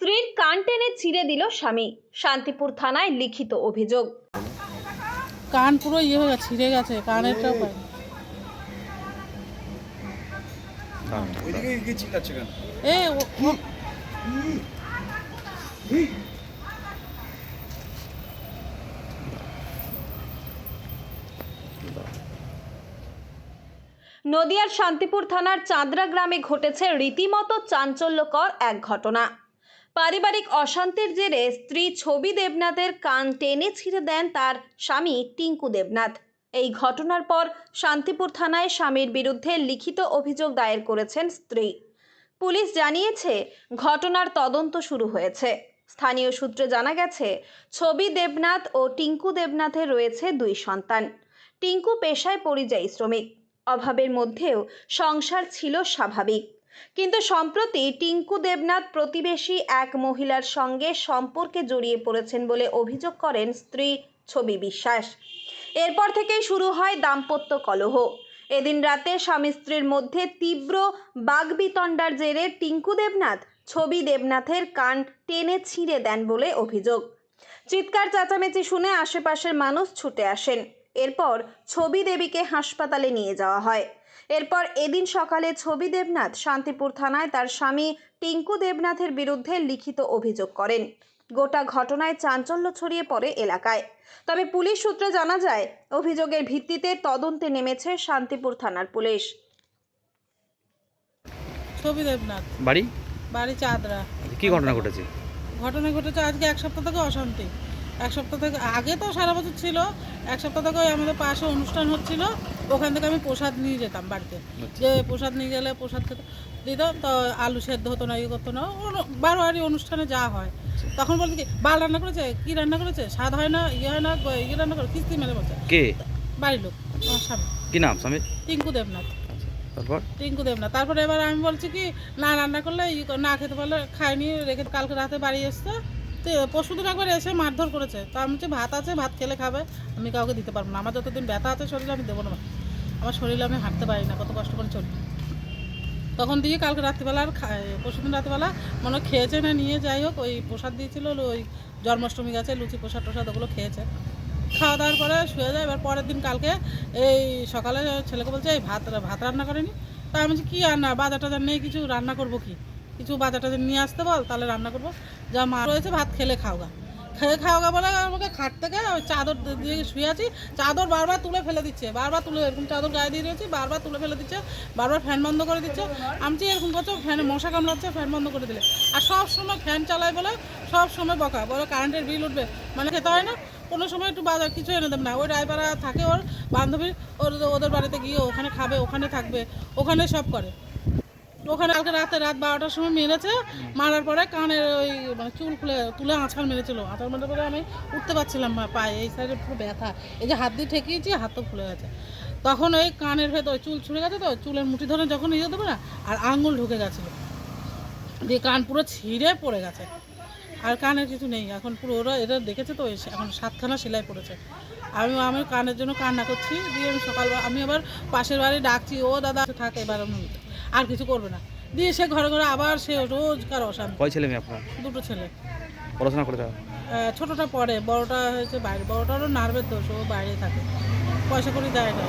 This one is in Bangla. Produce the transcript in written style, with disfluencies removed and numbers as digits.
স্ত্রীর কান টেনে ছিঁড়ে দিল স্বামী, শান্তিপুর থানায় লিখিত অভিযোগ। কান পুরো হয়ে গেছে, ছিঁড়ে গেছে, কানেরটাও পাই। নদিয়ার শান্তিপুর থানার চাঁদরা গ্রামে ঘটেছে রীতিমতো চাঞ্চল্যকর এক ঘটনা। পারিবারিক অশান্তির জেরে স্ত্রী ছবি দেবনাথের কান টেনে ছিঁড়ে দেন তার স্বামী টিঙ্কু দেবনাথ। এই ঘটনার পর শান্তিপুর থানায় স্বামীর বিরুদ্ধে লিখিত অভিযোগ দায়ের করেছেন স্ত্রী। পুলিশ জানিয়েছে ঘটনার তদন্ত শুরু হয়েছে। স্থানীয় সূত্রে জানা গেছে, ছবি দেবনাথ ও টিঙ্কু দেবনাথের রয়েছে 2 সন্তান। টিঙ্কু পেশায় পরিযায়ী শ্রমিক, অভাবের মধ্যেও সংসার ছিল স্বাভাবিক। কিন্তু সম্প্রতি টিঙ্কু দেবনাথ প্রতিবেশী এক মহিলার সঙ্গে সম্পর্কে জড়িয়ে পড়েছেন বলে অভিযোগ করেন স্ত্রী ছবি বিশ্বাস। এরপর থেকেই শুরু হয় দাম্পত্য কলহ। এদিন রাতে স্বামী স্ত্রীর মধ্যে তীব্র বাগবিতণ্ডার জেরে টিঙ্কু দেবনাথ ছবি দেবনাথের কান টেনে ছিঁড়ে দেন বলে অভিযোগ। চিৎকার চেঁচামেচি শুনে আশেপাশের মানুষ ছুটে আসেন। এরপর ছবি দেবীকে হাসপাতালে নিয়ে যাওয়া হয়। এরপর এদিন সকালে ছবি দেবনাথ শান্তিপুর থানায় তার স্বামী টিঙ্কু দেবনাথের বিরুদ্ধে লিখিত অভিযোগ করেন। গোটা ঘটনায় চাঞ্চল্য ছড়িয়ে পড়ে এলাকায়। তবে পুলিশ সূত্রে জানা যায়, অভিযোগের ভিত্তিতে তদন্তে নেমেছে শান্তিপুর থানার পুলিশ। ছবি দেবনাথ, বাড়ি বাড়ি চাঁদরা। কি ঘটনা ঘটেছে? ঘটনা ঘটেছে আজকে 1 সপ্তাহ থেকে অশান্তি। 1 সপ্তাহ থেকে, আগে তো সারা বছর ছিল, 1 সপ্তাহ থেকে আমাদের পাশে অনুষ্ঠান হচ্ছিল, ওখান থেকে আমি প্রসাদ নিয়ে যেতাম বাড়িতে। যে প্রসাদ নিয়ে গেলে প্রসাদ খেতে দিতাম, তো আলু সেদ্ধ হতো না, ইয়ে করতো না, বারোয়ারি অনুষ্ঠানে যা হয়। তখন বলতে কি বাল রান্না করেছে, কি রান্না করেছে, স্বাদ হয় না, ইয়ে হয় না, ইয়ে রান্না করে কিস্তি মেরে বলছে। কে? বাড়ির লোক, আমার স্বামী। কি নাম স্বামীর? টিঙ্কু দেবনাথ। তারপর টিঙ্কু দেবনাথ। তারপরে এবার আমি বলছি কি না রান্না করলে না খেতে পারলে খাইনি, রেখে কালকে রাতে বাড়ি এসছে। তো পরশুদিন একবার এসে মারধর করেছে। তো আমি বলছি ভাত আছে, ভাত খেলে খাবে, আমি কাউকে দিতে পারবো না। আমার যতদিন ব্যথা আছে শরীরে আমি দেবো না, আমার শরীরে আমি হাঁটতে পারি না, কত কষ্ট করে চলি। তখন দিয়ে কালকে রাত্রিবেলা আর পরশুদিন রাত্রিবেলা মনে খেয়েছে না নিয়ে, যাই হোক ওই প্রসাদ দিয়েছিল, ওই জন্মাষ্টমী গেছে, লুচি প্রসাদ টোসাদ ওগুলো খেয়েছে। খাওয়া দাওয়ার পরে শুয়ে যায়। এবার পরের দিন কালকে এই সকালে ছেলেকে বলছে এই ভাত রান্না করেনি। তা আমি বলছি কী রান্না, বাজার টাজার নেই কিছু, রান্না করবো কি, কিছু বাজার টাজার নিয়ে আসতে বল, তাহলে রান্না করবো। যা মা রয়েছে ভাত খেলে খাওয়া বলে আমাকে খাট থেকে ওই চাদর দিয়ে শুয়ে আছি, চাদর বারবার তুলে ফেলে দিচ্ছে, বারবার তুলে, এরকম চাদর গায়ে দিয়ে রয়েছি, বারবার তুলে ফেলে দিচ্ছে, বারবার ফ্যান বন্ধ করে দিচ্ছে। আমি এরকম করছো, ফ্যানে মশা কামড়াচ্ছে, ফ্যান বন্ধ করে দিলে। আর সব সময় ফ্যান চালায় বলে সব সময় বকা, বলে কারেন্টের বিল উঠবে, মানে খেতে হয় না। কোনো সময় একটু বাজার কিছু এনে দেব না। ওই রায়পাড়া থাকে ওর বান্ধবীর, ওদের বাড়িতে গিয়ে ওখানে খাবে, ওখানে থাকবে, ওখানে সব করে। ওখানে কালকে রাত 12টার সময় মেরেছে। মারার পরে কানের ওই মানে চুল তুলে আঁচড় মেরেছিল। আঁচড় মেরে পরে আমি উঠতে পারছিলাম না, পায়ে এই সাইডে পুরো ব্যথা, এই যে হাত দিয়ে ঠেকিয়েছি, হাত তো ফুলে গেছে। তখন ওই কানের ভেতর চুল ছুঁড়ে গেছে, তো চুলের মুঠি ধরে যখন ইয়ে দেবো না, আর আঙুল ঢুকে গেছিলো, দিয়ে কান পুরো ছিঁড়ে পড়ে গেছে। আর কানের কিছু নেই এখন, পুরো ওরা এটা দেখেছে তো, এখন 7খানা সেলাই পড়েছে। আমি কানের জন্য কান্না করছি। দিয়ে আমি সকালবেলা আমি আবার পাশের বাড়ি ডাকছি, ও দাদা থাকে, এবার আর কিছু করবে না। দিয়ে সে ঘরে ঘরে আবার সে রোজকার অশান্তি। কয় ছেলে মেয়ে আপনার? 2 ছেলে। পড়াশোনা করে দেওয়া? ছোটোটা পড়ে, বড়োটা হয়েছে বাইরে। বড়োটারও নার্ভের দোষ, ও বাইরে থাকে, পয়সা করে দেয় না।